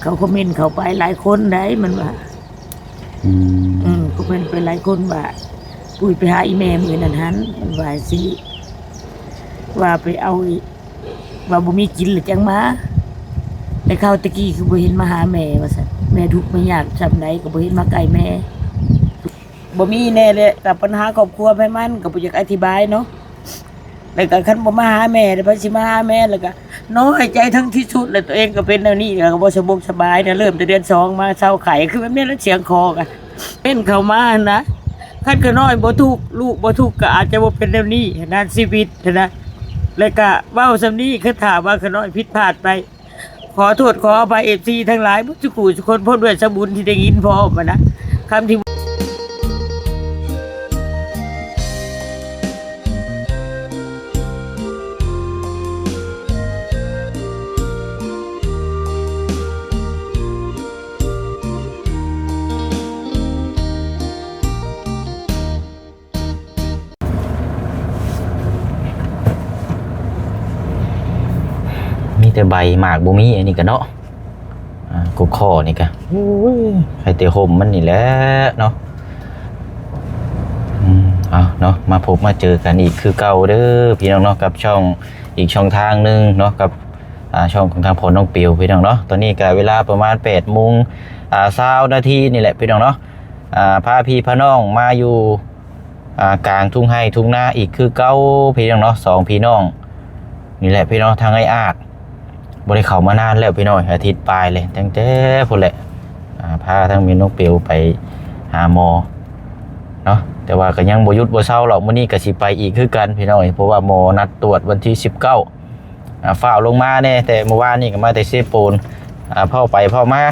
เขาคอมเมนต์เขาไปหลายคนได้มันว่าคอมเมนต์ไปหลายคนว่าปุ้ยไปหาอีแม่มื้อนั้นหันมันว่าสิว่าไปเอาว่าบ่มีกินหรือจังมาแต่เขาตะกี้คือบ่เห็นมาหาแม่ว่าซั่นแม่ทุกข์ไม่ยากจำใดก็บ่เห็นมาใกล้แม่บ่มีแน่เลยกับปัญหาครอบครัวไปมันก็บ่อยากอธิบายเนาะแล้วก็คันบ่มาหาแม่แล้วไปสิมาหาแม่แล้วก็น้อยใจทั้งที่สุดแล้วตัวเองก็เป็นแนวนี้ก็บ่สบายนะเริ่มแต่เดือน2มาเศร้าไข้คือแบบนี้แล้วเสียงคอกันเป็นเข้ามานะคันก็น้อยบ่ทุกข์ลูกบ่ทุกข์ก็อาจจะบ่เป็นแนวนี้นะชีวิตนะแล้วก็เว้าซำนี้คือถามว่าขน้อยผิดพลาดไปขอโทษขออภัย FC ทั้งหลายทุกคนทุกคนพ้นด้วยสมบุญที่ได้ยินพร้อมนะคำที่มีแต่ใบหมากบ่มีอันนี้ก็เนาะกกข้อนี่ก็ใครเตะห่มมันนี่แหละเนาะเอาเนาะมาพบมาเจอกันอีกคือเก่าเด้อพี่น้องเนาะกับช่องอีกช่องทางนึงเนาะกับช่องของทางพลน้องปิวพี่น้องเนาะตอนนี้ก็เวลาประมาณ8 โมง20 นาทีนี่แหละพี่น้องเนาะพาพี่พาน้องมาอยู่กลางทุ่งไร่ทุ่งนาอีกคือเก่าพี่น้องเนาะ2พี่น้องนี่แหละพี่น้องทางไอ้อาดบริเขามานานแล้วพี่น้อยอาทิตย์ปลายเลยตั้งแต่พุ่นแหละพาทั้งมีนกเปียวไปหาหมอเนาะแต่ว่าก็ยังบ่หยุดบ่เศร้าหรอกมื้อนี้ก็สิไปอีกคือกันพี่น้อยเพราะว่าหมอนัดตรวจวันที่19ฝ้าวลงมาแน่แต่เมื่อวานนี่ก็มาแต่เซโปนเผาไปเผามา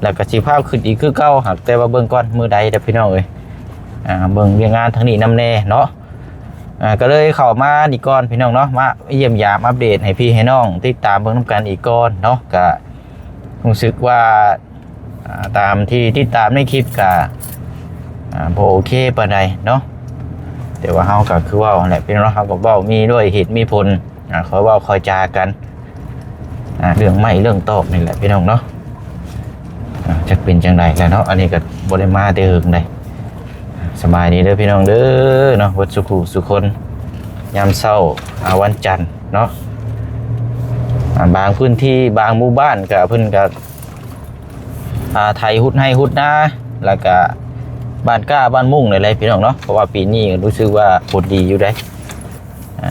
แล้วก็สิพาขึ้นอีกคือเก่าหากแต่ว่าเบิ่งก่อนมื้อใดเด้อพี่น้องเอ้ยเบิ่งเรื่องงานทางนี้นำแน่เนาะก็เลยเข้ามาอีกก่อนพี่น้องเนาะมาเยี่ยมยามอัปเดตให้พี่ให้น้องติดตามเบิ่งนํกันอีกก่อนเนาะก็รู้สึกว่าตามที่ติดตามในคลิปก็บ่โอเคปานใดเนาะแต่ว่าเฮาก็คือว่าแหละพี่น้องเฮาก็เว้ามีด้วยเหตุมีผลเขาเว้าคอยจากันเรื่องไม่เรื่องตอบนี่แหละพี่น้องเนาะจักเป็นจังได๋แล้วเนาะอันนี้ก็บ่ได้มาแต่หึงใดสบายดีเด้อพี่น้องเด้อเนาะวัดสุขุสุคนยามเช้าวันจันทร์เนาะบางพื้นที่บางหมู่บ้านก็เพิ่นก็ไถหุดให้หุดนาแล้วก็บ้านก้าบ้านมุ่งอะไรพี่น้องเนาะเพราะว่าปีนี้รู้สึกว่าผลดีอยู่ได้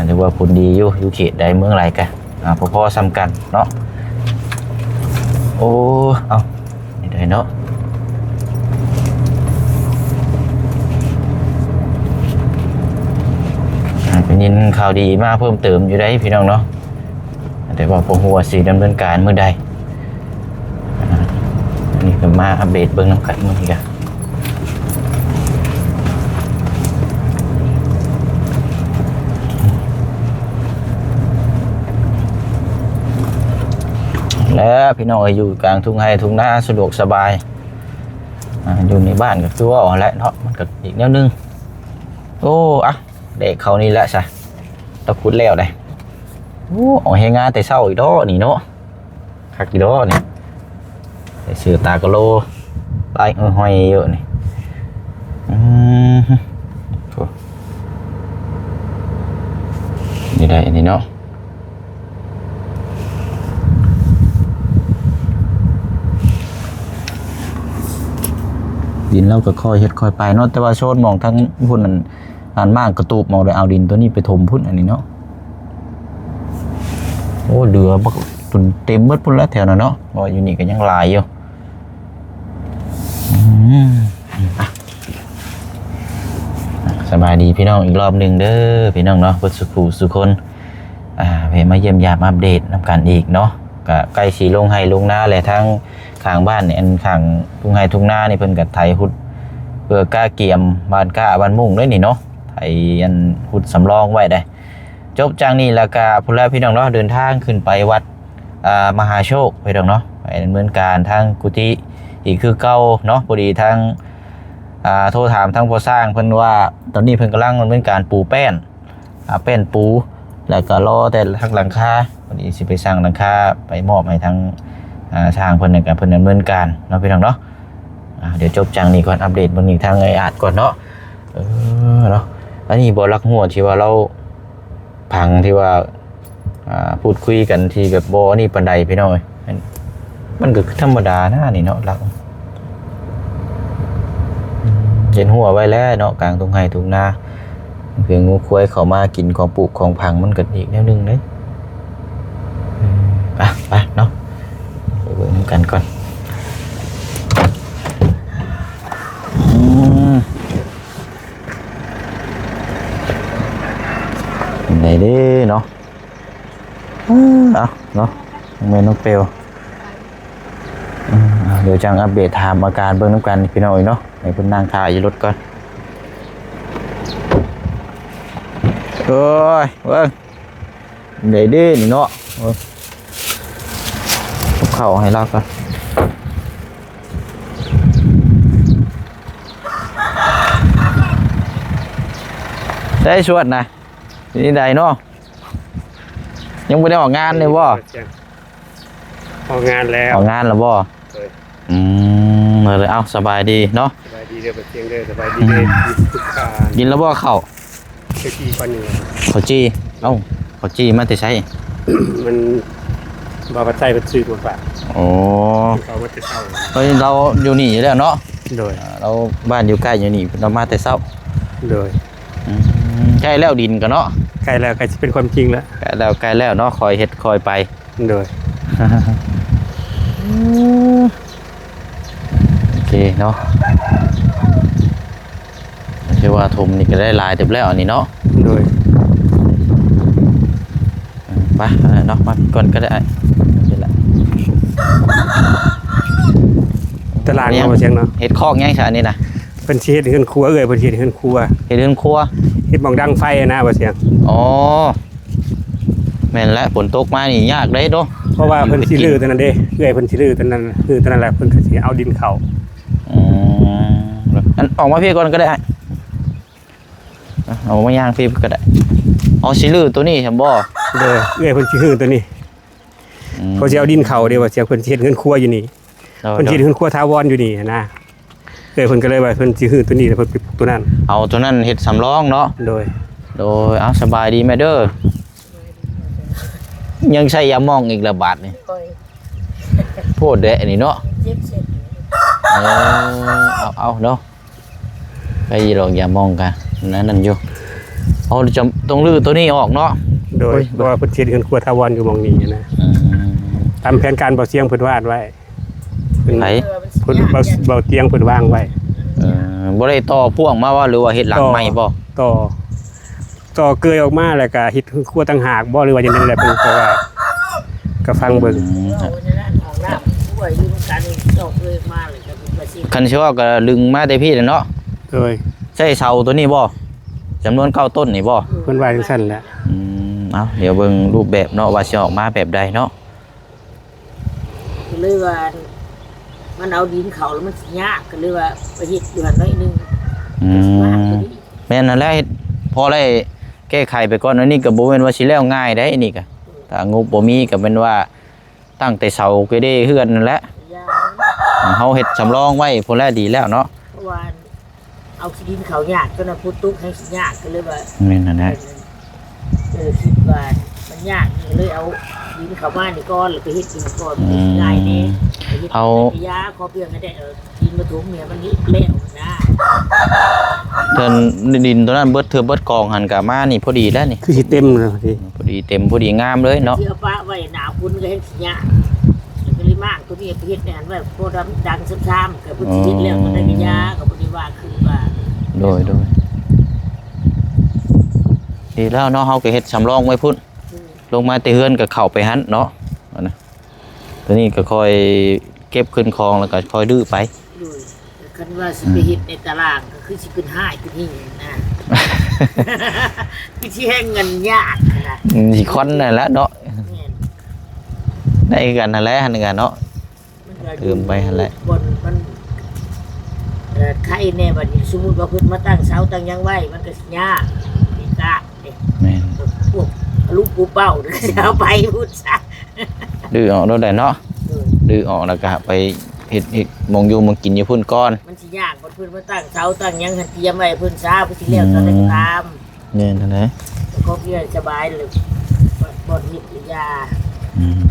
ถือว่าผลดีอยู่เขตใดเมืองไรกันพอๆซ้ำกันเนาะโอ้เอานี่ได้เนาะเป็นยินข่าวดีมากเพิ่มเติมอยู่ได้พี่น้องเนาะแต่ว่าผมหัวสีดำเนินการเมื่อใดนี่ก็มาอัปเดตเบื้องน้ำกัดเมื่อกี้กันแล้วพี่น้องอยู่กลางทุ่งไร่ทุ่งนาสะดวกสบายอยู่ในบ้านก็คือว่าแหละเนาะมันก็อีกแนวนึงโอ้อะเด็กเขานี่แหละใช่ตะคุดแล้วเลยโอ้ออกเฮงาแต่เศร้าอีกดอนี่เนาะคักอีกดอนี่แต่เสือตากะโลลายห้อยเยอะนี่นี่ได้นี่เนาะดินเราก็ค่อยเฮ็ดค่อยไปเนาะแต่ว่าโซนมองทั้งพุ่นนั่นอันมากกระตูบมองเลยเอาดินตัวนี้ไปถมพุ่นอันนี้เนาะโอ้เดือบักตุนเต็มหมดพุ่นแล้วแถวนั้นเนาะว่าอยู่นี่ก็ยังลายอยู่สบายดีพี่น้องอีกรอบหนึ่งเด้อพี่น้องเนาะเพื่อสุคนไปมาเยี่ยมยามอัปเดตนำกันอีกเนาะก็ใกล้สีลงให้ลงหน้าแหละทั้งข้างบ้านเนี่ยอันข้างทุ่งไร่ทุ่งนานี่เพิ่นก็ไถหุดเพื่อกล้าเกี่ยมบ้านกล้าบ้านมุ่งด้วยนี่เนาะไถอันหุดสำรองไว้ได้จบจากนี้แล้วก็พุ่นแล้วพี่น้องเนาะเดินทางขึ้นไปวัดมหาโชคพี่น้องเนาะไปดำเนินการทางกุฏิอีกคือเก่าเนาะพอดีทางโทรถามทางผู้สร้างเพิ่นว่าตอนนี้เพิ่นกำลังดำเนินการปูแป้นปูแล้วก็รอแต่ทางหลังคาพอดีสิไปสร้างหลังคาไปมอบให้ทาง ทางเพิ่นกับเพิ่นดำเนินการเนาะพี่น้องเนาะเดี๋ยวจบจังนี้ก่อนอัปเดตเบิ่งอีกทางไอ้อาจก่อนเนาะเนาะอันนี้บ่รักหัวที่ว่าเราพังที่ว่าพูดคุยกันที่แบบบ่นี่ปานใดพี่น้องเอ้ยมันก็ธรรมดานะนี่เนาะรักเห็นหัวไว้แล้วเนาะกลางทุ่งไร่ทุ่งนาเพียงงูควายเข้ามากินของปลูกของพังมันก็อีกแนวนึงเด้ไปเนาะไปเบิ่งกันก่อนไหนเด้เนาะเนาะแม่น้องเปลวเดี๋ยวจังอัปเดตถามอาการเบิ่งน้ำกันพี่น้องเนาะให้เพิ่นนั่งถ่ายอยู่รถก่อนโอ้ยเบิ่งไหนเด้นี่เนาะเข้าให้เราก่อนได้ชวดนะนี่ใดเนาะยังไม่ได้ออกงานเลยบ่ ออกงานแล้ว ออกงานแล้วบ่เลยเอาสบายดีเนาะ สบายดีเด้อบ่เที่ยงเด้อสบายดีเด้อทุกการ กินแล้วบ่เข้า เฮ็ดอีกวันหนึง ข้าวจี้เอ้าข้าวจี้มาแต่ใช้ มันบ่ว่าใส่เป็นซื้อหมดปาก โอ้ เขามาแต่เช้า เฮ้ยเราอยู่นี่อยู่แล้วเนาะ โดย เราบ้านอยู่ใกล้อยู่นี่เรามาแต่เช้า โดย ใกล้แล้วดินกันเนาะ ใกล้แล้วใกล้สิเป็นความจริงแล้ว ใกล้แล้วเนาะคอยเฮ็ดคอยไป โดย โอเคเนาะเชื่อว่าทุมนี่ก็ได้ลายเต็มแล้วอันนี้เนาะ โดย ไปเนาะมาก่อนก็ได้นี่แหละ ตารางเนาะบ่เที่ยงเนาะ เฮ็ดคอกยังซะอันนี้นะ เพิ่นสิเฮ็ดเฮือนครัวเอ้ยเพิ่นสิเฮ็ดเฮือนครัว เฮ็ดเรือนครัว เฮ็ดหม้องดังไฟนะบ่เที่ยง อ๋อแม่นแล้วฝนตกมานี่ยากได้เนาะ เพราะว่าเพิ่นสิรื้อตัวนั้นเด้เอ้ยเพิ่นสิรื้อตัวนั้นรื้อตัวนั้นแหละเพิ่นก็สิเอาดินเข้า อันออกมาพี่ก่อนก็ได้เอามาย่างพี่ก็ได้เอาสิลือตัวนี้ฉันบ่ โดยเอ้ยเพิ่นสิรื้อตัวนี้เขาสิเอาดินเข้าเด้ว่าเที่ยงเพิ่นสิเฮ็ดเฮือนครัวอยู่นี่ เพิ่นสิเฮ็ดเฮือนครัวถาวรอยู่นี่นะเอ้ยเพิ่นก็เลยว่าเพิ่นสิรื้อตัวนี้แล้วเพิ่นไปปลูกตัวนั้น เอาตัวนั้นเฮ็ดสำรองเนาะ โดย โดยเอาสบายดีแม่เด้อยังใช้ยาหม่องอีกละบาทนี่โพดเด้อันนี้เนาะเอาเนาะไปยีรองยาหม่องกันนั่นอยู่เอาจะต้องลื้อตัวนี้ออกเนาะ โดยเพราะว่าเพิ่นสิเฮ็ดเฮือนครัวถาวรอยู่หม้องนี้นะตามแผนการบ่เสียงเพิ่นวาดไว้เพิ่น ไหน เพิ่นบ่เตียงเพิ่นวางไว้ บ่ได้ต่อพ่วงมาว่าหรือว่าเฮ็ดหลังใหม่บ่ ต่อเกยออกมาแล้วก็เฮ็ดเฮือนครัวต่างหากบ่หรือว่าจังได๋แหละเพิ่นก็ว่าก็ฟังเบิ่ง คันเชื่อก็ลึงมาแต่พี่เนาะ โดย ใช่เสาตัวนี้บ่จำนวน9ต้นนี่บ่ เพิ่นว่าจังซั่นแหละ เอาเดี๋ยวเบิ่งรูปแบบเนาะว่าสิออกมาแบบใดเนาะ เลยว่ามันเอาดินเขาแล้วมันสิยากก็เลยว่าไปเฮ็ดอยู่หั่นน้อยนึง แม่นนั่นแหละพอได้แก้ไขไปก่อนอันนี้ก็บ่แม่นว่าสิแล้วง่ายได้อันนี้ก็ถ้างบบ่มีก็เป็นว่าตั้งแต่เสาก็ได้เฮือนนั่นแหละเฮาเฮ็ดสำรองไว้พุ่นแลดีแล้วเนาะ เพราะว่าเอาขี้ดินเขายากจนน่ะพุตุกให้สิยากก็เลยว่า แม่นนั่นแหละ คิดว่ามันยากนี่เลยเอาดินเขามานี่ก่อนแล้วไปเฮ็ดดินก่อนมันง่ายแน่เอายาขอเพียงให้ได้ดินมาถุงเนี่ยมันแล้วนะ เทินดินตัวนั้นเบิดกองหันกะมานี่พอดีแล้วนี่ คือสิเต็มแล้วที พอดีเต็มพอดีงามเลยเนาะ ที่เอาปะไว้หนาคุณก็เฮ็ดสิยากก็เลยมากตัวนี้ไปเฮ็ดแน่นไว้โคดังซ้ำๆก็เพิ่นสิเฮ็ดแล้วมันได้ยาก็บ่ได้ว่าคือว่า โดยดีแล้วเนาะเฮาก็เฮ็ดสำรองไว้พุ่นลงมาแต่เฮือนก็เข้าไปหันเนาะนะตัวนี้ก็ค่อยเก็บขึ้นคลองแล้วก็ค่อยดื้อไป ด้วยคันว่าสิไปเฮ็ดในตารางก็คือสิเป็นห้ายเป็นหิ้งนะคือสิแห่งเงินยากนะ สิคอนนั่นแหละเนาะได้กันนั่นแหละหั่นกันเนาะ ลืมไปหั่นแหละ บนมันใครแน่บัดนี้สมมุติว่าเพิ่นมาตั้งเสาตั้งหยังไว้มันก็สิยากนี่กะนี่ แม่น พวกลูกปูเป้าเด้อเอาไปพูดซะ ดื้อออกโดนได้เนาะ ดื้อออกแล้วก็ไปเฮ็ดมองอยู่มองกินอยู่พุ่นก่อน มันสิยากบ่เพิ่นมาตั้งเสาตั้งหยังหันเตรียมไว้เพิ่นช้าเพิ่นสิแล้วตอนใดก็ตาม เนี่ยนั่นแหละ เขาเรียนสบายเลยบ่เฮ็ดยา อืม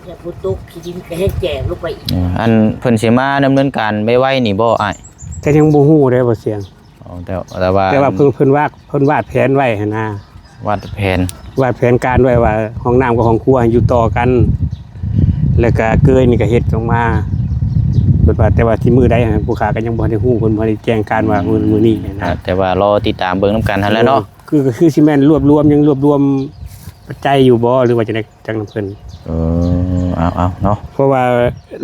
อย่าพูดตุกขี้ดินก็ให้แก่ลงไปอีก อันเพิ่นสิมาดำเนินการไว้นี่บ่อ้าย แต่ยังบ่ฮู้ได้บ่เสียง อ๋อแต่ว่า แต่ว่าเพิ่นวาดแผนไว้หั่นนะ วาดแผน วาดแผนการไว้ว่าห้องน้ำกับห้องครัวอยู่ต่อกัน แล้วก็เกยนี่ก็เฮ็ดออกมาเพิ่นว่าแต่ว่าที่มือใดหั่นผู้ค้าก็ยังบ่ได้ฮู้เพิ่นบ่ได้แจ้งการว่ามื้อนี้นะ แต่ว่ารอติดตามเบิ่งนํกันหั่นแหละเนาะ คือสิแม่นรวบรวมปัจจัยอยู่บ่หรือว่าจะได้จังนำเพิ่น เอาเนาะ เพราะว่า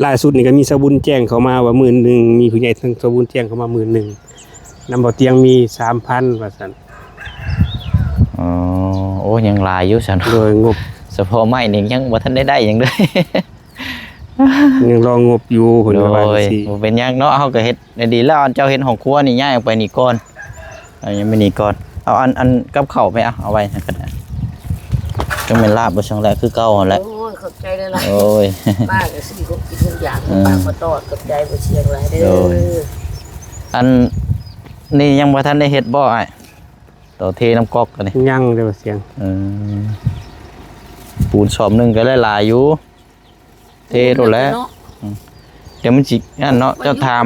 ล่าสุดนี่ก็มีสบุญแจ้งเข้ามาว่ามื้อนึงมีผู้ใหญ่ทั้งสบุญแจ้งเข้ามามื้อนึงนำบ่เตียงมี 3,000 ว่าซั่น อ๋อโอ้ยังหลายอยู่ซั่น โดยงบ เฉพาะไม้นี่ยังบ่ทันได้หยังเลย ยังรองบอยู่เพิ่น โด ว่าจั ย งซี่ บ่เป็นหยังเนาะเฮาก็เฮ็ดได้ดีแล้วอันเจ้าเฮ็ดของครัวนี่ย้ายออกไปนี่ก่อนเอายังไม่นี่ก่อนเอาอันกับข้าวไปเอาไว้ให้ก็ได้จังแม่นลาบบ่ช่องแรกคือเก่าหั่นแหละ โอ้ยขอบใจหลาย โอ้ย ๆป้าก็สิคบกินทุกอย่างป้าก็ตอดกับใจบ่เชียงหลายเด้ โด อย อันนี่ยังบ่ทันได้เฮ็ดบ่อ้ายต่อเทน้ำก๊อกกันนี่ ยังเด้อเสียง ปูนชอบหนึงก็หลายๆอยู่เทโดนแล้วเดี๋ยวมันสินั่นเนาะเจ้าถาม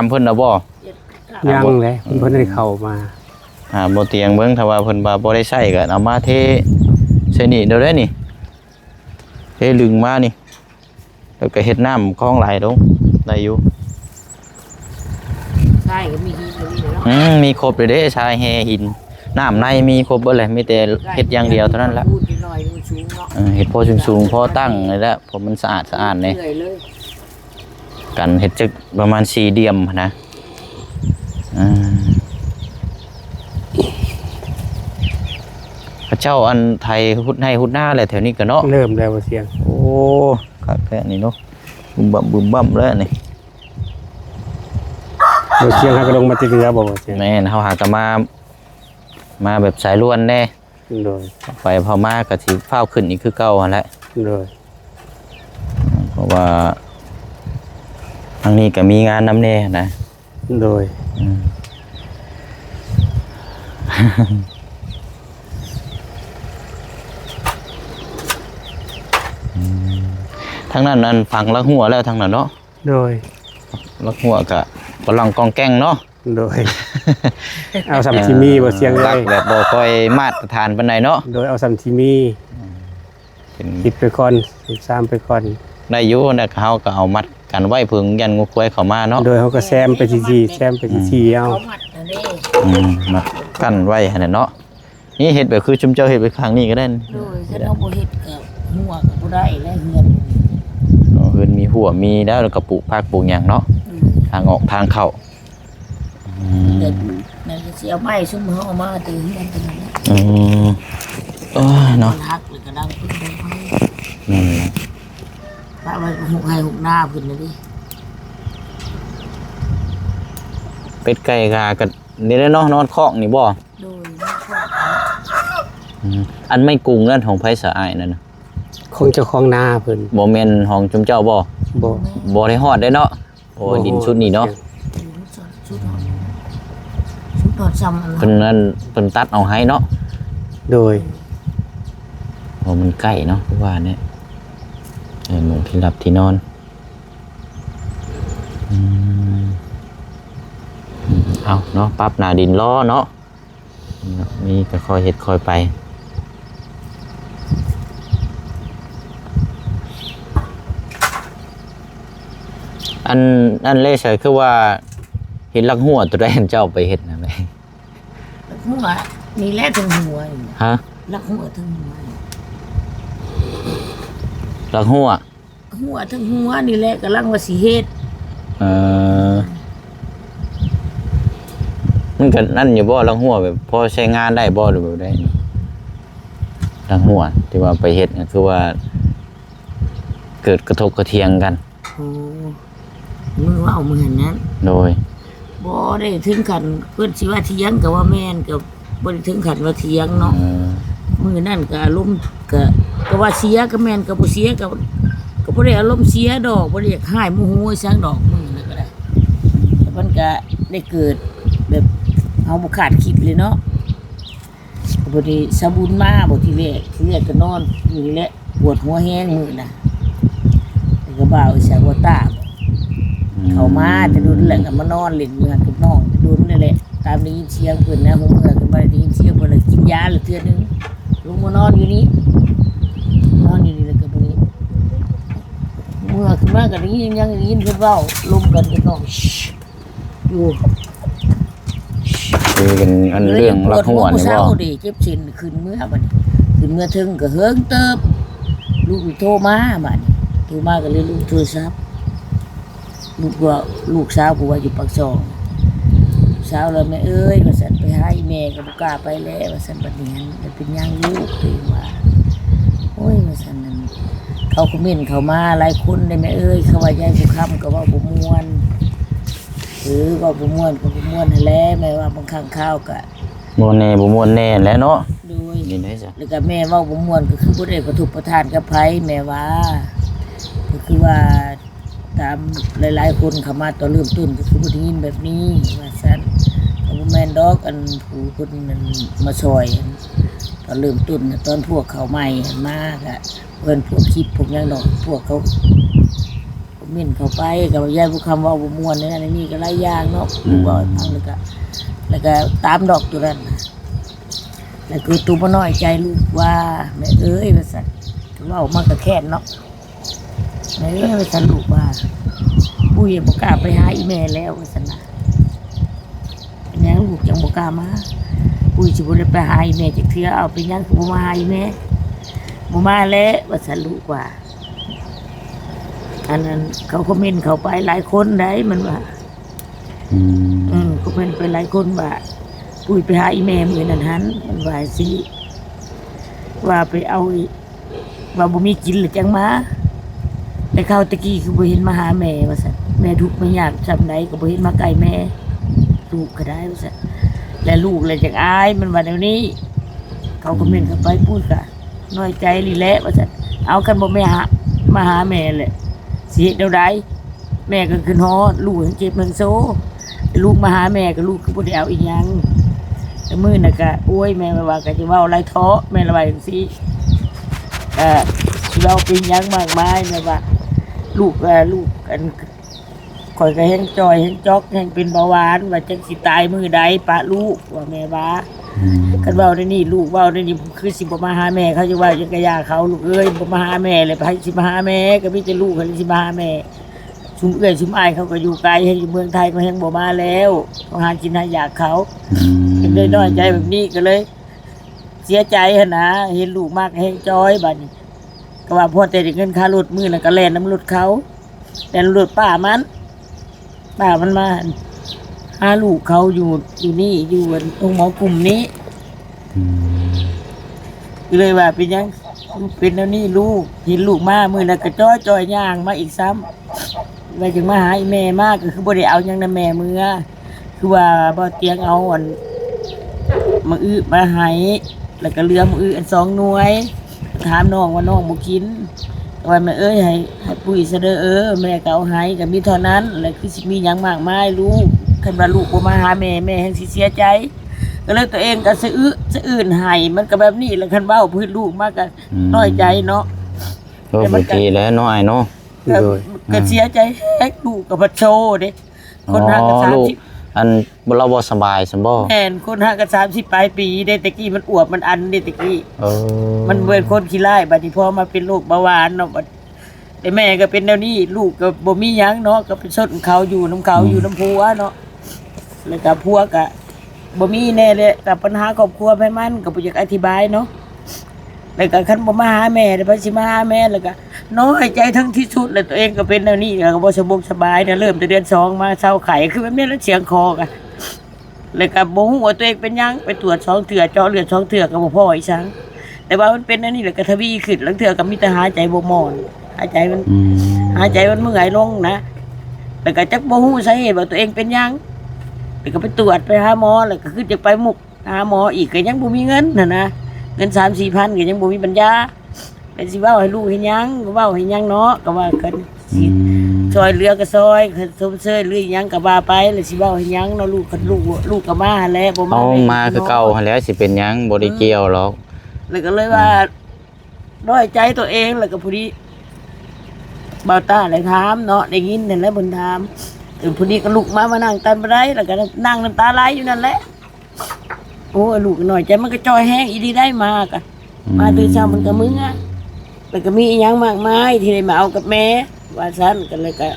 เพิ่นน่ะบ่ ยังเลยเพิ่นได้เข้ามา บ่เตียงเบิ่งถ้าว่าเพิ่นว่าบ่ได้ใช้ก็เอามาเทใส่นี่เดี๋ยวได้นี่เทลึงมานี่แล้วก็เฮ็ดน้ำคลองไหลลงได้อยู่ ใช่ก็มีหินอยู่นี่เนาะ มีครบเลยเด้ชายแฮหินน้ำในมีครบเบิดเลยมีแต่เฮ็ดอย่างเดียวเท่านั้นแหละ พูดหน่อยมันสูงเนาะ เฮ็ดพอสูงๆพอตั้งนี่แหละเพราะมันสะอาดนี่ เหนื่อยเลย กันเฮ็ดจักประมาณ4เหลี่ยมนะพระเจ้าอันไทยฮุดให้ฮุดหน้าแหละแถวนี้ก็เนาะ เริ่มแล้วเสียง โอ้คักแท้นี่เนาะบึมบั่มแล้วนี่ บ่เสียงหากระลงมาติเรือบ่เสียง แม่นเฮาหาก็มาแบบสายล้วนแน่ โดย ไปพอมาก็สิฟ้าวขึ้นอีกคือเก่าหั่นแหละ โดย เพราะว่าทางนี้ก็มีงานนำแน่นะ โดย ทางนั้นนั่นฟังลักหัวแล้วทางนั้นเนาะ โดย ลักหัวก็กำลังกองแก้งเนาะ โดย เอาสัมทิมีบ่เสียงเล ลัก ย แบบบ่ค่อยมาตรฐานปานใดเนาะ โดยเอาสัมทิมี เป็น คิดไปก่อน13ไปก่อน ได้อยู่นะเฮาก็เอามัดกันไว้เพิ่งยันงูควายเข้ามาเนาะ โดยเขาก็แซมไปทีๆแซมไปทีๆเอา เขาหมัดอันนี้ มัดกั้นไว้หั่นน่ะเนาะนี่เฮ็ดแบบคือชุมเจ้าเฮ็ดไปครั้งนี้ก็ได้ โดยถ้าเราบ่เฮ็ดกับหัวก็บ่ได้และเฮือน เฮือนมีหัวมีแล้วก็ปลูกผักปลูกหยังเนาะทางออกทางเข้า เด็ดนั่นก็สิเอาไม้ซุ่มเฮาเอามาตีเฮือนตัวนั้น เนาะ มันหักหรือก็ดังพึ่งดังไฟ นั่นแหละ ถ้ามันหุกให้หุกหน้าขึ้นนะดิ เป็ดไก่กาก็นี่แหละเนาะนอนคอกนี่บ่ โดยไม่ชอบ อันไม่กรุงนั่นของไผสะอายนั่นน่ะ คงเจ้าของนาเพิ่น บ่แม่นของจุมเจ้าบ่ บ่ บ่ได้ฮอดได้เนาะโอ้ยดินชุดนี้เนาะ ชุดนอนซ้ำอัน เพิ่นนั่นเพิ่นตัดเอาให้เนาะ โดย โอ้มันใกล้เนาะคือว่าเนี่ยหมู่ที่หลับที่นอนเอาเนาะปรับหน้าดินล้อเนาะมีก็คอยเฮ็ดคอยไปอันเล่เฉยคือว่าเห็นลักหัวตัวใดเจ้าไปเฮ็ดนะแม่ หัวนี่แหละถึงหัว ฮะ ลักหัวถึงหัว ลักหัว หัวถึงหัวนี่แหละกำลังว่าสิเฮ็ด มันก็นั่นอยู่บ่ลักหัวแบบพอใช้งานได้บ่หรือแบบได้ลักหัวที่ว่าไปเฮ็ดก็คือว่า เกิดกระทบกระเทียงกัน โอ้มือว่าเอามือหันนั้น โดย บ่ได้ถึงขันเพิ่นสิว่าเถียงก็ว่าแม่นก็บ่ได้ถึงขันว่าเถียงเนาะมือนั่นก็อารมณ์ก็ว่าเสียก็แม่นก็บ่เสียก็ ก็บ่ได้อารมณ์เสียดอกบ่ได้อยากหายโมโหซังดอกมึงนั่นก็ได้แต่มันก็ได้เกิดแบบเฮาบ่คาดคิดเลยเนาะก็บ่ได้สะบุญมาบ่ทีแรกก็นอนอยู่นี่แหละปวดหัวแห้งมื้อน่ะแล้วก็บ่าวอีสาวตาเข้ามาจะดูแหละก็มานอนเล่นอยู่หั่นกับน้องจะดูนั่นแหละตามได้ยินเสียงเพิ่นนะฮู้เมื่อก็บ่ได้ยินเสียงเพิ่นเลยกินยาละเทื่อนึงลงมานอนอยู่นี่นอนอยู่นี่แล้วก็บ่นี้เมื่อขึ้นมาก็ได้ยินยังได้ยินเพิ่นเว้าลมกันกับน้องอยู่ คือเป็นอันเรื่องรักหัวนี่ เศ บ่ ร้าดิเจ็บเส้นขึ้นเมื่อบัดนี้ขึ้นเมื่อถึงก็เฮิงเติบลูกโทรมาบัดนี้โทรมาก็เลยลูกโทรศัพท์ลูกสาวกูว่าอยู่ปากซองสาวแล้วแม่เอ้ยว่าซั่นไปหาอีแม่ก็บ่กล้าไปแล้วว่าซั่นบัดนี้มันเป็นหยังลูกตัวเองว่าโอ้ยว่าซั่นนั่นเขาคอมเมนต์เข้ามาหลายคนได้แม่เอ้ยเขาว่ายายผู้ค้ำก็ว่าบ่ม่วนว่าบ่ม่วนก็บ่ม่วนนั่นแหละแม่ว่าบางครั้งข้าวก็ ม่วนแน่บ่ม่วนแน่แหล้วเนาะ โดย นี่ได้จ้ะ แล้วก็แม่เว้าบ่ม่วนก็คือบ่ได้ประทุบประทานกับไผแม่ว่าก็คือว่าตามหลายๆคนเข้ามาตอนเริ่มต้นก็คือบ่ได้ยินแบบนี้ว่าซั่นก็บ่แม่นดอกอันผู้เพิ่นนั่นมาช่วยตอนเริ่มต้นน่ะตอนพวกเขาใหม่มาก็เพิ่นพวกคลิปพวกหยังดอกพวกเขาคอมเมนต์เข้าไปก็ว่ายายผู้คำเว้าบ่ม่วนนั่นนี่ก็หลายอย่างเนาะผู้เว้าให้ฟังแล้วก็ตามดอกตัวนั้นน่ะแล้วคือตัวบ่น้อยใจลูกว่าแม่เอ้ยว่าซั่นเว้ามาก็แค้นเนาะแม่เอ้ยว่าซั่นลูกว่าปุ้ยบ่กล้าไปหาอีแม่แล้วว่าซั่นน่ะเป็นหยังลูกจังบ่กล้ามาปุ้ยสิบ่ได้ไปหาอีแม่จักเทื่อเอาเป็นหยังคือบ่มาหาอีแม่บ่มาแล้วว่าซั่นลูกว่าอันนั้นเขาคอมเมนต์เข้าไปหลายคนได้มันว่าก็เป็นไปหลายคนว่าปุ้ยไปหาอีแม่มื้อนั้นหันมันว่าสิว่าไปเอาว่าบ่มีกินหรือจังมาแต่เขาตะกี้คือบ่เห็นมาหาแม่ว่าซั่นแม่ทุกข์ไม่ยากซำใดก็บ่เห็นมาใกล้แม่ลูกก็ได้ว่าซั่นและลูกเลยจังอายมันว่าแนวนี้เขาคอมเมนต์เข้าไปพูดก็น้อยใจลีแหละว่าซั่นเอากันบ่แม่มาหาแม่แหละสิเฮ็ดแนวใดแม่ก็ขึ้นฮอดลูกยังเจ็บเมืองโซลูกมาหาแม่ก็ลูกคือบ่ได้เอาอีหยังแต่มื้อน่ะก็โอ้ยแม่ว่าก็จะเว้าหลายท้อแม่ละว่าจังซี่สิเว้าเป็นหยังมากมายแม่ว่าลูกอันข่อยก็แฮงจอยแฮงจอกแฮงเป็นเบาหวานว่าจังสิตายมื้อใดปะลูกว่าแม่ว่าคันเว้าได้นี่ลูกเว้าได้นี่คือสิบ่มาหาแม่เขาจะว่าจังกะยาเขาลูกเอ้ยบ่มาหาแม่เลยไปสิมาหาแม่ก็มีแต่ลูกเขาสิมาหาแม่ชุมเอื้อยชุมอ้ายเขาก็อยู่ไกลให้อยู่เมืองไทยก็แฮงบ่มาแล้วเขาหากินหาอยากเขาเป็นเลยน้อยใจแบบนี้ก็เลย เสียใจหั่นนะเห็นลูกมากแฮงจอยบัดนี้ก็ว่าพ่อแต่ได้เงินค่ารถมื้อนั้นก็แล่นน้ำรถเขาแต่รถป้ามันมาหาลูกเขาอยู่นี่อยู่ตรงหมอกลุ่มนี้ก็เลยว่าเป็นยังเป็นแล้วนี่ลูกเห็นลูกมามื้อนั้นก็จ้อยย่างมาอีกซ้ำว่าจึงมาหาอีแม่มากก็คือบ่ได้เอาหยังนำแม่มื้อคือว่าบ่เตียงเอาอันมาให้แล้วก็เหลือมื้ออัน2หน่วยถามน้องว่าน้องบ่กินว่าแม่เอ้ยให้ปุ้ยซะเด้อแม่ก็เอาให้ก็มีเท่านั้นแล้วคือสิมีหยังมากมายลูกคันว่าลูกบ่มาหาแม่แม่แฮงสิเสียใจก็เลยตัวเองก็สะอื้นให้มันก็แบบนี้แหละคันเว้าพื้นลูกมากก็น้อยใจเนาะ ก็บางทีแล้วน้อยเนาะ ก็เสียใจแฮกลูกก็บ่โชเด้คนหาก็30อันเราบ่สบายซั่นบ่แม่นคนหาก็30ปลายปีได้ตะกี้มันอวบมันอันได้ตะกี้มันเหมือนคนขี้ร้ายบัดนี้พอมาเป็นโรคเบาหวานเนาะบัดแต่แม่ก็เป็นแนวนี้ลูกก็บ่มีหยังเนาะก็เป็นซดเขาอยู่น้ำเขาอยู่น้ำผัวเนาะแล้วก็ผัวก็บ่มีแน่เลยกับปัญหาครอบครัวไปมันก็บ่อยากอธิบายเนาะแล้วก็คันบ่มาหาแม่ได้ไปสิมาหาแม่แล้วก็น้อยใจทั้งที่สุดแล้วตัวเองก็เป็นแนวนี้ก็บ่สบายนะเริ่มแต่เดือน2มาเศร้าไข้คือแบบนี้แล้วเสียงคอก็แล้วก็บ่ฮู้ว่าตัวเองเป็นหยังไปตรวจ2เทื่อเจาะเลือด2เทื่อก็บ่พออีกซังแต่ว่ามันเป็นอันนี้แหละก็ทวีขึ้นแล้วเทื่อก็มีแต่หายใจบ่ม่อนหายใจมันเมื่อยลงนะแล้วก็จักบ่ฮู้สาเหตุว่าตัวเองเป็นหยังแล้วก็ไปตรวจไปหาหมอแล้วก็คือจะไปมุกหาหมออีกก็ยังบ่มีเงินน่ะนะเงิน 3-4 พันก็ยังบ่มีปัญญา เป็นสิเว้าให้ลูกให้หยังเว้าให้หยังเนาะก็ว่ากันสิ อืม ซอยเรือก็ซอยสมเสยหรือหยังก็ว่าไปแล้วสิเว้าให้หยังเนาะลูกก็มาหั่นแหละบ่มา เอา แ มาคือเก่าหั่นแหล้วสิเป็นหยังบ่ได้เกี่ยวหรอก แล้วก็เลยว่าน้อยใจตัวเองแล้วก็ผู้นี้บ่าวตาได้ถามเนาะได้ยินนั่นแหละเพิ่นถามผู้นี้ก็ลุกมานั่งตันบ่ได้แล้วก็นั่งน้ำตาไหลอยู่นั่นแหละโอ้ยลูกน้อยใจมันก็จอยแห้งอีดีได้มากะมาตื่นเช้ามันก็มึงอ่ะแล้วก็มีอีหยังมากมายที่ได้มาเอากับแม่ว่าซั่นก็เลยก็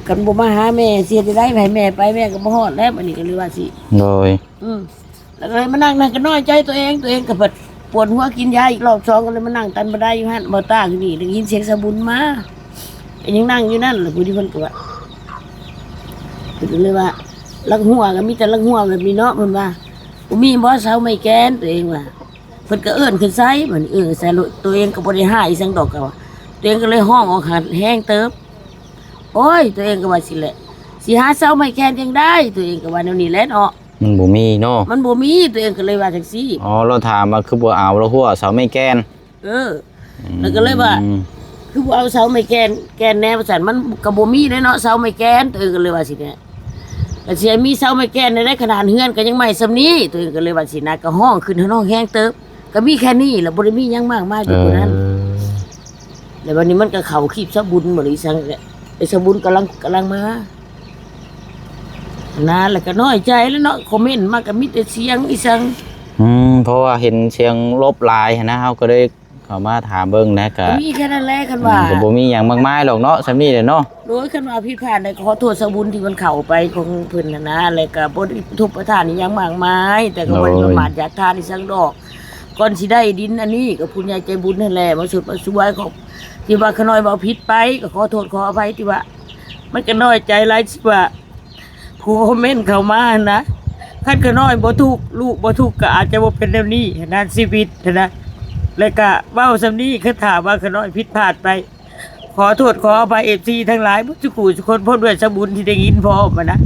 กันบ่มาหาแม่เสียได้ให้แม่ไปแม่ก็บ่ฮอดแล้วบัดนี้ก็เลยว่าสิ โดย แล้วก็เลยมานั่งก็น้อยใจตัวเองก็เปิดปวดหัวกินยาอีกรอบสองก็เลยมานั่งตันบันไดอยู่หั่นบ่ตาคือนี่ได้ยินเสียงสะบุญมาก็ยังนั่งอยู่นั่นแล้วผู้ที่เพิ่นก็ว่าเพิ่นก็เลยว่าลักหัวก็มีแต่ลักหัวแบบนี้เนาะเพิ่นว่าบ่มีบ่เสาไม่แกนตัวเองว่าเพิ่นก็เอิ้นขึ้นไสบัดนี้ใส่รถตัวเองก็บ่ได้หาอีสังดอกก็ว่าตัวเองก็เลยห้องออกหัดแห้งเติบโอ้ยตัวเองก็ว่าสิแหละสิหาเสาไม่แกนจังได้ตัวเองก็ว่าแนวนี้แหละเนาะ มันบ่มีเนาะ มันบ่มีตัวเองก็เลยว่าจังซี่ อ๋อเราถามว่าคือบ่เอาแล้วหัวเสาไม่แกน แล้วก็เลยว่า คือบ่เอาเสาไม่แกนแนวสันมันก็บ่มีเด้เนาะเสาไม่แกนตัวเองก็เลยว่าสิเนี่ยก็สิให้มีเสาไม่แกนในขนาดเฮือนก็ยังไม่ซำนี้ตัวเองก็เลยว่าสินะก็ห้องขึ้นห้องแห้งเติบก็มีแค่นี้แล้วบ่ได้มีหยังมากมายอยู่กว่านั้นแล้ววันนี้มันก็เข้าคีบสะบุญบ่ได้สังไอ้สะบุญกำลังมานะแล้วก็น้อยใจแล้วเนาะคอมเมนต์มาก็มีแต่เสียงอีสัง เพราะว่าเห็นเสียงลบลายหั้นนะเฮาก็เลยเข้ามาถามเบิ่งนะก็ มีแค่นั้นแหละคันว่า ก็บ่มีหยังมากมายหรอกเนาะซำนี้แหละเนาะ โดยคันว่าผิดพลาดได้ขอโทษสะบุญที่มันเข้าไปของเพิ่นน่ะนะแล้วก็บ่ได้ทุบประทานอีหยังมากมาย แต่ก็บ่ได้ประมาทอยากทานอีสังดอก ก่อนสิได้ดินอันนี้ก็ผู้ใหญ่ใจบุญนั่นแหละมาสุดมาสวยของที่ว่าขน้อยเว้าผิดไปก็ขอโทษขออภัยที่ว่า มันก็น้อยใจหลายที่ว่าผู้คอมเมนต์เข้ามานะคันขน้อยบ่ถูกลูกบ่ถูกก็อาจจะบ่เป็นแบบนี้นะชีวิตนะแล้วก็เว้าซำนี้คือถามว่าขน้อยผิดพลาดไป ขอโทษขออภัย FC ทั้งหลายทุกคนพ้นด้วยสบุญที่ได้ยินพร้อมนะ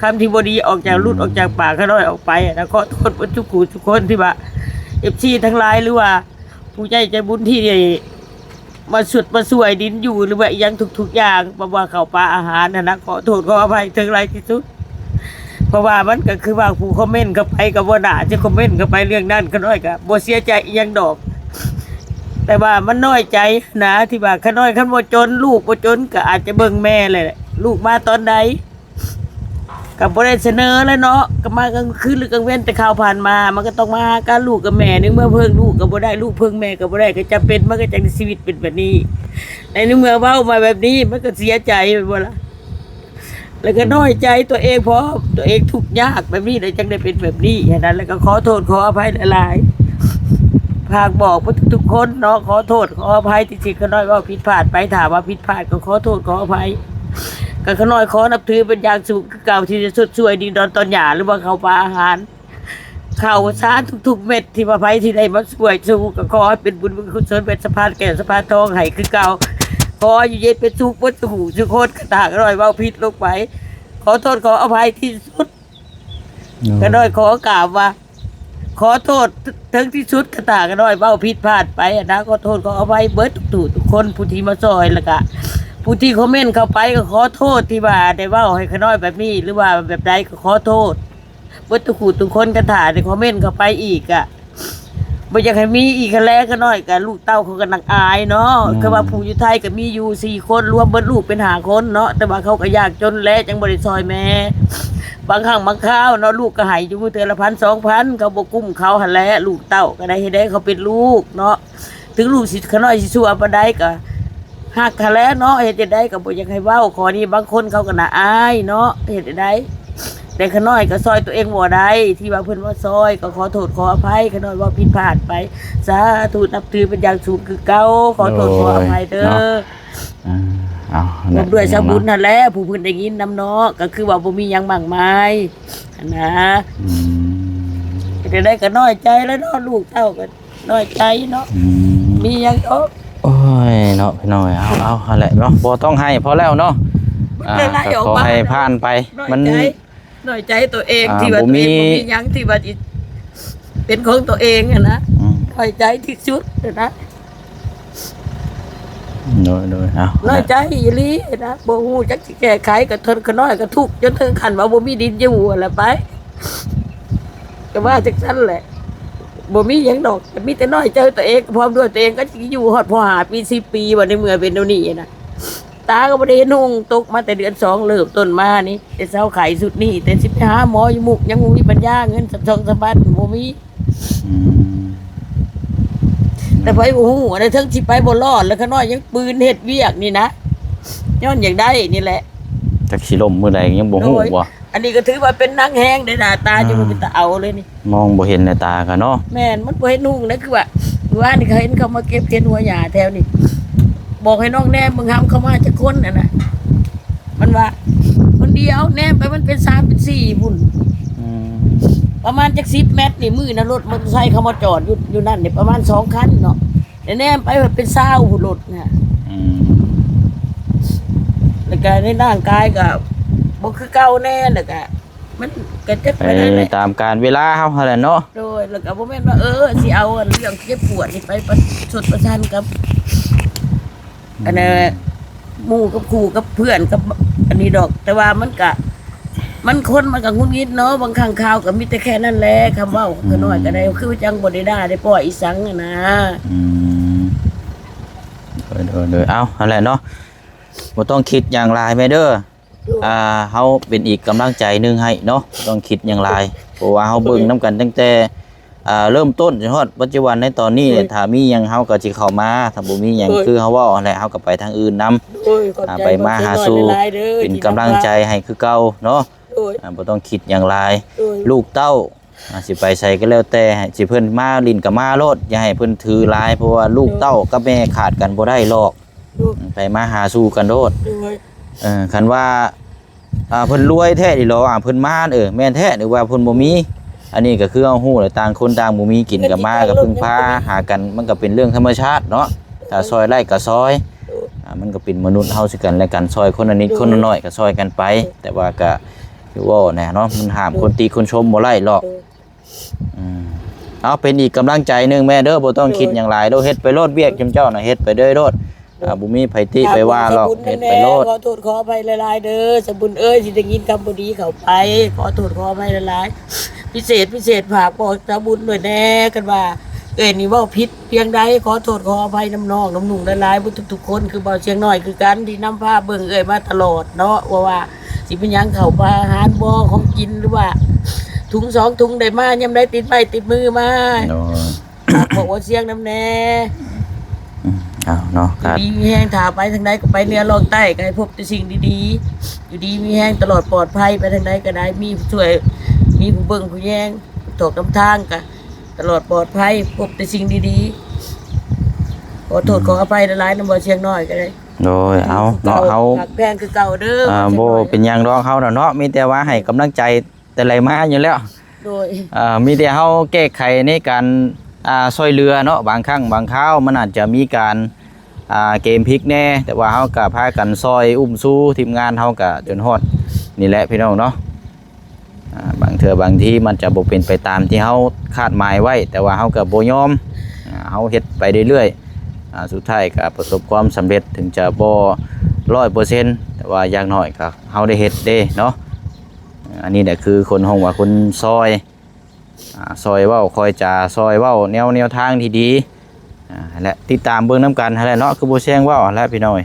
คำที่บ่ดีออกจากหลุดออกจากปากขน้อยออกไปนะขอโทษทุกคนที่ว่า FC ทั้งหลายหรือว่าผู้ใจใจบุญที่ได้มาสุดมาสวยดินอยู่หรือว่าอีหยังทุกๆอย่างบ่ว่าข้าวปลาอาหารนะขอโทษขออภัยทั้งหลายที่สุดเพราะว่ามันก็คือว่าผู้คอมเมนต์เข้าไปก็บ่น่าจะคอมเมนต์เข้าไปเรื่องนั้นก็น้อยก็บ่เสียใจอีหยังดอก แต่ว่ามันน้อยใจนะที่ว่าขน้อยคันบ่จนลูกบ่จนก็อาจจะเบิ่งแม่เลยแหละลูกมาตอนใดก็บ่ได้เสนอแล้วเนาะก็มากลางคืนหรือกลางเว้นแต่ข่าวผ่านมามันก็ต้องมาหากันลูกกับแม่นึงเมื่อเพิ่งลูกก็บ่ได้ลูกเพิ่งแม่ก็บ่ได้ก็จำเป็นมันก็จังชีวิตเป็นแบบนี้ในเมื่อเว้ามาแบบนี้มันก็เสียใจไปบ่ล่ะแล้วก็น้อยใจตัวเองเพราะตัวเองทุกข์ยากแบบนี้เลยจังได้เป็นแบบนี้ฉะนั้นแล้วก็ขอโทษขออภัยหลายๆฝากบอกทุกคนเนาะขอโทษขออภัยที่สิขน้อยว่าผิดพลาดไปถามว่าผิดพลาดก็ขอโทษขออภัยก็ขน้อยขอนับถือเป็นอย่างสูงคือเก่าที่จะสดช่วยดีดอนตอนหยาหรือว่าเขาปลาอาหารข้าวสารทุกๆเม็ดที่มาไผที่ได้มาช่วยสู้ก็ขอให้เป็นบุญกุศลเป็นสะพานแก่สะพานทองให้คือเก่าขออยู่เย็นเป็นสุขบ่หูสุขโคตรกระตากขน้อยเว้าผิดลงไปขอโทษขออภัยที่สุดขน้อยขอกราบว่า ขอโทษถึงที่สุดกระตากน้อยเว้าผิดพลาดไปนะขอโทษขออภัยเบิดทุกคนผู้ที่มาซอยแล้วก็ผู้ที่คอมเมนต์เข้าไปก็ขอโทษที่ว่าได้เว้าให้ขน้อยแบบนี้หรือว่าแบบใดก็ขอโทษเบิดทุกคนกระถาได้คอมเมนต์เข้าไปอีกอ่ะบ่อยากให้มีอีกแล้วก็น้อยก็ลูกเต้าเขาก็นักอายเนาะคือว่าผู้อยู่ไทยก็มีอยู่4คนรวมเบิดลูกเป็น5คนเนาะแต่ว่าเขาก็ยากจนแล้วจังบ่ได้ซอยแม่บางครั้งบางคราวเนาะลูกก็ให้อยู่เทื่อละ 1,000 2,000เขาบ่กุ้มเขาหั่นแหละลูกเต้าก็ได้เฮ็ดให้เขาเป็นลูกเนาะถึงลูกสิขน้อยสิชั่วปานใดก็ฮักเขาแล้วเนาะเฮ็ดจังได๋ก็บ่อยากให้เว้าขอนี้บางคนเขาก็น่าอายเนาะเฮ็ดจังได๋แต่ขน้อยก็ซอยตัวเองบ่ได้ที่ว่าเพิ่นว่าซอยก็ขอโทษขออภัยขน้อยว่าผิดพลาดไปสาธุนับถือเป็นอย่างสูงคือเก่าขอโทษขออภัยเด้อเอาผมด้วยสบุญนั่นแหละผู้เพิ่นได้ยินนำเนาะก็คือว่าบ่มีหยังมากมายนะจะได้ก็น้อยใจแล้วเนาะลูกเต้าก็น้อยใจเนาะมีหยังโอ้ยเนาะพี่น้อยเอาแหละเนาะบ่ต้องให้พอแล้วเนาะขอให้ผ่านไปมันน้อยใจตัวเองที่ว่าตัวเองบ่มีหยังที่ว่าเป็นของตัวเองอะนะน้อยใจที่สุดนะ โดยเอา น้อยใจอีหลีนะบ่ฮู้จักสิแก้ไขก็ทนก็น้อยก็ทุกข์จนถึงขั้นว่าบ่มีดินอยู่แหละไปก็ว่าจังซั่นแหละบ่มีหยังดอกแต่มีแต่น้อยใจตัวเองพร้อมด้วยตัวเองก็สิอยู่ฮอดพอหาปี10ปีบ่ในเมื่อเป็นเดี๋ยวนี้นะตาก็บ่ได้นุ่งตกมาแต่เดือน2เริ่มต้นมานี่แต่เช้าไข้สุดนี่แต่สิไปหาหมออยู่มุกยังบ่มีปัญญาเงินสับ2 3บาทบ่มี อืม แต่ไผบ่ฮู้ว่าได้ถึงสิไปบ่รอดแล้วก็น้อยยังปืนเฮ็ดเวียกนี่นะย้อนอยากได้นี่แหละ จักสิล่มมื้อใดยังบ่ฮู้บ่ อันนี้ก็ถือว่าเป็นนางแห้งได้หน้าตาจะมันเป็นตาเอาเลยนี่ มองบ่เห็นในตากันเนาะ แม่นมันบ่เห็นนุ่งนะคือว่านี่เขาเห็นเขามาเก็บเห็นหัวหญ้าแถวนี่บอกให้น้องแนมมึงห้ามเข้ามาจักคนน่ะมันว่าคนเดียวแนมไปมันเป็น3เป็น4พุ่น อืม ประมาณจัก10เมตรนี่มือนะรถมอเตอร์ไซค์เขามาจอดอยู่นั่นนี่ประมาณ2คันเนาะแต่แนมไปมันเป็น20พุ่นรถน่ะ อืม แล้วก็ในร่างกายก็บ่คือเก่าแน่แล้วก็มันก็เจ็บ ไป ไปได้แหละ ตามการเวลาเฮาหั่นแหละเนาะ โดยแล้วก็บ่แม่นว่าสิเอาอันเรื่องเจ็บปวดนี่ไปประชันกับอันน่ะหมู่กับครูกับเพื่อนกับอันนี้ดอก แต่ว่ามันก็มันคนมันก็งุนงิดเนาะบางครั้งข่าวก็มีแต่แค่นั้นแหละคำเว้าก็น้อยก็ได้คือจังบ่ได้ด่าได้ปล่อยอีสังอะนะ อืมโดยเอาหั่นแหละเนาะบ่ต้องคิดอย่างไรแม่เด้อเฮาเป็นอีกกำลังใจหนึงให้เนาะบ่ต้องคิดอย่างไรเพราะว่าเฮาเบิ่งนํกันตั้งแต่เริ่มต้นจนฮอดปัจจุบันในตอนนี้เนี่ยถ้ามีหยังเฮาก็สิเข้ามาถ้าบ่มีหยังคือเฮาเว้าหั่นแหละเฮาก็ไปทางอื่นนํ โอ้ยขอบใจ ไปมาหาสู่ หลายๆด้อ เป็นกำลังใจให้คือเก่าเนาะ โอ้ย บ่ต้องคิดอย่างไร โอ้ย ลูกเต้าสิไปใส่ก็แล้วแต่ให้สิเพิ่นมาลิ้นกับมาโลดอย่าให้เพิ่นถือหลายเพราะว่าลูกเต้ากับแม่ขาดกันบ่ได้หรอก โอ้ย ไปมาหาสู่กันโลด โอ้ย คันว่าเพิ่นรวยแท้ดิเหรอเพิ่นมาแม่นแท้หรือว่าเพิ่นบ่มีอันนี้ก็คือเอาฮู้แหละต่างคนต่างบ่มีกินก็มาก็พึ่งพาหากันมันก็เป็นเรื่องธรรมชาติเนาะถ้าซอยไร่ก็ซอยมันก็เป็นมนุษย์เฮาสิกันและกันซอยคนละนิดคนละน้อยก็ซอยกันไป แต่ว่าก็คือว่าแน่เนาะมันห้ามคนตีคนชมบ่ไล่หรอก เอาเป็นอีกกำลังใจหนึงแม่เด้อบ่ต้องคิดอย่างไรเด้อเฮ็ดไปโลดเวียกจำเจ้าน่ะเฮ็ดไปเด้อโลดบ่มีไผติไปว่าหรอกเฮ็ดไปโลด ขอโทษขออภัยหลายๆเด้อสมบุญเอ้ยสิได้ยินคำบ่ดีเข้าไปขอโทษขออภัยหลายๆพิเศษฝากบอกสมบุญด้วยแน่กันว่านี่เว้าผิดเพียงใดขอโทษขออภัยน้ำน้องน้ำหนุ่งหลายๆบ่ทุกๆคนคือเบาเชียงน้อยคือกันที่นำพาเบิ่งมาตลอดเนาะว่าสิเป็นหยังเข้าไปอาหารบ่ของกินหรือว่าถุง2ถุงได้มายามใดติดไม้ติดมือมา โอ้ บอกว่าเสียงน้ำแน่ เอาเนาะครับ ดีมีแห้งถาไปทางใดก็ไปเหนือลองใต้ก็ให้พบแต่สิ่งดีๆอยู่ดีมีแห้งตลอดปลอดภัยไปทางใดก็ได้มีผู้ช่วยมีผู้เบิ่งผู้แย่งตกนำทางก็ตลอดปลอดภัยพบแต่สิ่งดีๆขอโทษขออภัยหลายๆนำบ่เชียงน้อยก็ได้ โดยเอาเนาะเฮา หักแพงคือเก่าเด้อ บ่เป็นหยังดอกเฮาน่ะเนาะมีแต่ว่าให้กำลังใจแต่ไรมาอยู่แล้ว โดย มีแต่เฮาแก้ไขในการช่วยเหลือเนาะบางครั้งบางคราวมันอาจจะมีการเกมพลิกแน่แต่ว่าเฮาก็พากันซอยอุ้มสู้ทีมงานเฮาก็จนฮอดนี่แหละพี่น้องเนาะบางเทื่อบางทีมันจะบ่เป็นไปตามที่เฮาคาดหมายไว้แต่ว่าเฮาก็บ่ยอมเฮาเฮ็ดไปเรื่อยๆสุดท้ายก็ประสบความสำเร็จถึงจะบ่ 100% แต่ว่าอย่างน้อยก็เฮาได้เฮ็ดเด้เนาะอันนี้แหละคือคนห้องว่าคนซอยเว้าคอยจาซอยเว้าแนวทางที่ดีและติดตามเบิ่งนํกันนั่นแหละเนาะคือบ่แซงเว้าหั่นแหละพี่น้อย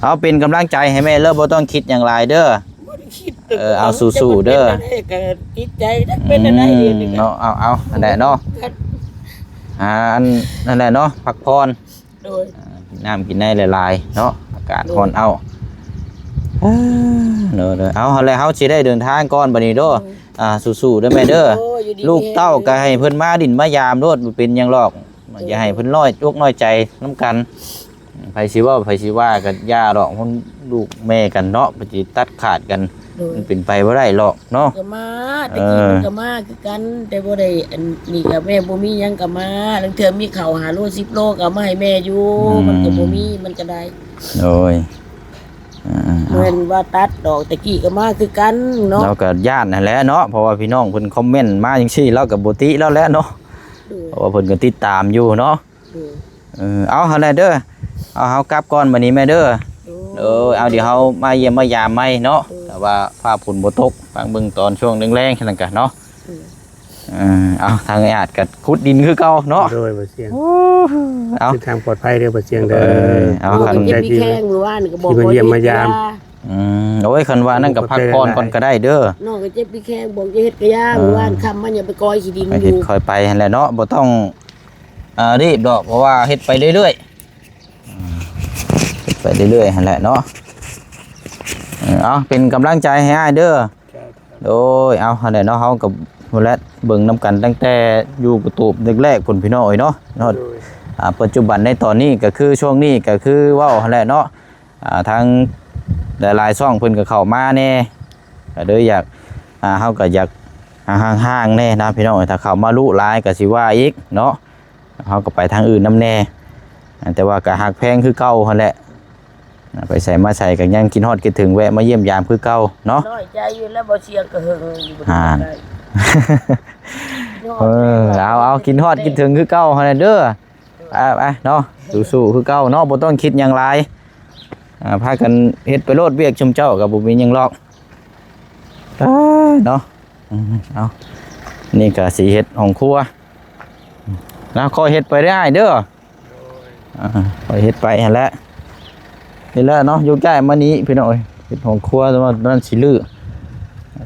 เอาเป็นกำลังใจให้แม่เด้อบ่ต้องคิดอย่างไรเด้อ บ่ได้คิด เอาสู้ๆเด้อ ก็จิตใจนักเป็นอะไรเดี๋ยวนี้ก็ เนาะเอานั่นแหละเนาะอันนั่นแหละเนาะพักผ่อน โดย น้ำกินได้หลายๆเนาะอากาศร้อนเอาเด้อเอาหั่นแหละเฮาสิได้เดินทางก่อนบัดนี้เด้อสู้ๆเด้อแม่เด้อ โอยู่ดี ลูกเต้าก็ให้เพิ่นมาดินมายามโลดบ่เป็นหยังหรอกอย่าให้เพิ่นน้อยอกน้อยใจนํกันไผสิเว้าไผสิว่าก็ย่าดอกมันลูกแม่กันเนาะบ่สิตัดขาดกัน โดย มันเป็นไปบ่ได้หรอกเนาะ ก็มาตะกี้มันก็มาคือกันแต่บ่ได้อันนี้กับแม่บ่มีหยังก็มาลังเทื่อมีข้าว5โล10โลก็เอามาให้แม่อยู่มันก็บ่มีมันก็ได้ โอ้ย เหมือนว่าตัดดอกตะกี้ก็มาคือกันเนาะ เราก็ย่านนั่นแหละเนาะเพราะว่าพี่น้องเพิ่นคอมเมนต์มาจังซี่เราก็บ่ติแล้วแหละเนาะเพราะว่าเพิ่นก็ติดตามอยู่เนาะเอาหั่นแหละเด้อ เอาเฮากลับก่อนบัดนี้แม่เด้อเอาเดี๋ยวเฮามาเยี่ยมมายามใหม่เนาะแต่ว่าฟ้าฝนบ่ตกฟังเบิ่งตอนช่วงแรงๆแค่นั้นก็เนาะเอาทางไอ้อาจก็ขุดดินคือเก่าเนาะ โดยบ่เสียง เอา เป็นทางปลอดภัยเด้อบ่เสียงเด้อ เอา คันเจ็บพี่แข้งหรือว่านี่ก็บอก ที่มาเยี่ยมมายาม โอ้ยคันว่านั่นก็พักผ่อนก่อนก็ได้เด้อ น้องก็เจ็บพี่แข้งบอกจะเฮ็ดกะยาหรือว่าคำมันอย่าไปกอยขี้ดิน ไป อ เฮ็ด ยู่ ค่อยไปหั่นแหละเนาะบ่ต้องรีบดอกเพราะว่าเฮ็ดไปเรื่อยๆเฮ็ดไปเรื่อยๆหั่นแหละเนาะเอาเป็นกำลังใจให้อ้ายเด้อโดยเอาหั่นแหละเนาะเฮากับพุ่นแหละเบิ่งนํกันตั้งแต่อยู่กระตูบแรกๆพุ่นพี่น้องเอ้ยเนาะปัจจุบันในตอนนี้ก็คือช่วงนี้ก็คือเว้าหั่นแหละเนาะทางหลายๆช่องเพิ่นก็เข้ามาแน่ก็เลยอยากเฮาก็อยากห่างๆแน่นะพี่น้องถ้าเข้ามาลุหลายก็สิว่าอีกเนาะเฮาก็ไปทางอื่นนำแน่แต่ว่าก็ฮักแพงคือเก่าหั่นแหละไปใส่มาใส่ก็ยังกินฮอดคิดถึงแวะมาเยี่ยมยามคือเก่าเนาะ น้อยใจอยู่แล้วบ่เสียงก็หึงอยู่บ่ อ่า ได้ เอากินฮอดคิดถึงคือเก่าหั่นแหละเด้อไปเนาะสู้ๆคือเก่าเนาะบ่ต้องคิดหยังหลายพากันเฮ็ดไปโลดเวียกชุมเจ้าก็บ่มีหยังหรอกเนาะเอานี่ก็สิเฮ็ดห้องครัวนะคอยเฮ็ดไปได้เด้อคอยเฮ็ดไปหั่นแหละนี่แหละเนาะยกย้ายมานี้พี่น้องเอ้ยเฮ็ดห้องครัวแต่ว่านั่นสิลื้อ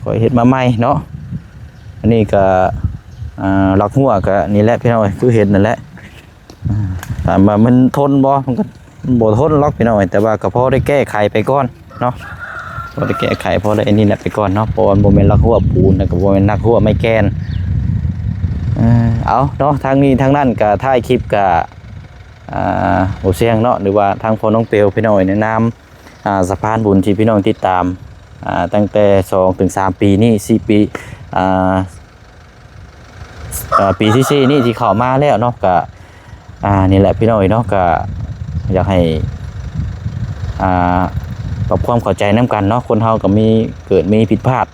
คอยเฮ็ดมาใหม่เนาะอันนี้ก็หลักหัวก็นี่แหละพี่น้องเอ้ยคือเฮ็ดนั่นแหละถามว่ามันทนบ่มันก็บ่ทนหรอกพี่น้องเอ้ยแต่ว่าก็พอได้แก้ไขไปก่อนเนาะพอได้แก้ไขพอได้อันนี้แหละไปก่อนเนาะเพราะว่าบ่แม่นหลักหัวปูนแล้วก็บ่แม่นหลักหัวไม้แกนเอาเนาะทางนี้ทางนั้นก็ถ่ายคลิปก็โอเสียงเนาะหรือว่าทางพ่อน้องเปียวพี่น้องในนามสะพานบุญที่พี่น้องติดตามตั้งแต่2 ถึง 3 ปีนี่4 ปีปีที่4นี่ที่เข้ามาแล้วเนาะก็นี่แหละพี่น้องเนาะก็อยากให้ปรับความเข้าใจนำกันเนาะคนเฮาก็มีเกิดมีผิดพลาด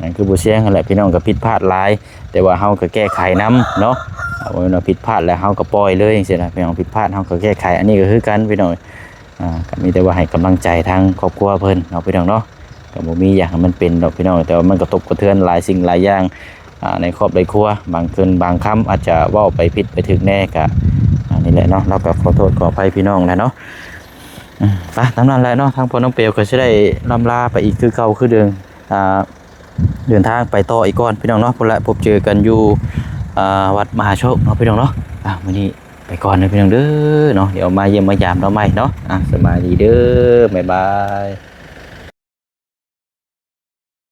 นั่นคือบ่เสียงนั่นแหละพี่น้องก็ผิดพลาดหลายแต่ว่าเฮาก็แก้ไขนำเนาะเอาไว้ผิดพลาดแล้วเฮาก็ปล่อยเลยจังซี่นะพี่น้องผิดพลาดเฮาก็แก้ไขอันนี้ก็คือกันพี่น้องก็มีแต่ว่าให้กำลังใจทางครอบครัวเพิ่นเนาะพี่น้องเนาะก็บ่มีอย่างให้มันเป็นดอกพี่น้องแต่ว่ามันกระทบกระเทือนหลายสิ่งหลายอย่างในครอบครัวบางคืนบางคำอาจจะเว้าไปผิดไปถึกแน่ก็นี่แหละเนาะเราก็ขอโทษขออภัยพี่น้องแหละเนาะไปตามนั้นแหละเนาะทางพ่อน้องเปียวก็สิได้ลำลาไปอีกคือเก่าคือเดินทางไปต่ออีกก่อนพี่น้องเนาะพุ่นละพบเจอกันอยู่วัดมหาโชคเนาะพี่น้องเนาะมื้อนี้ไปก่อนนะพี่น้องเด้อเนาะเดี๋ยวมาเยี่ยมมายามเราใหม่เนาะสบายดีเด้อบ๊ายบาย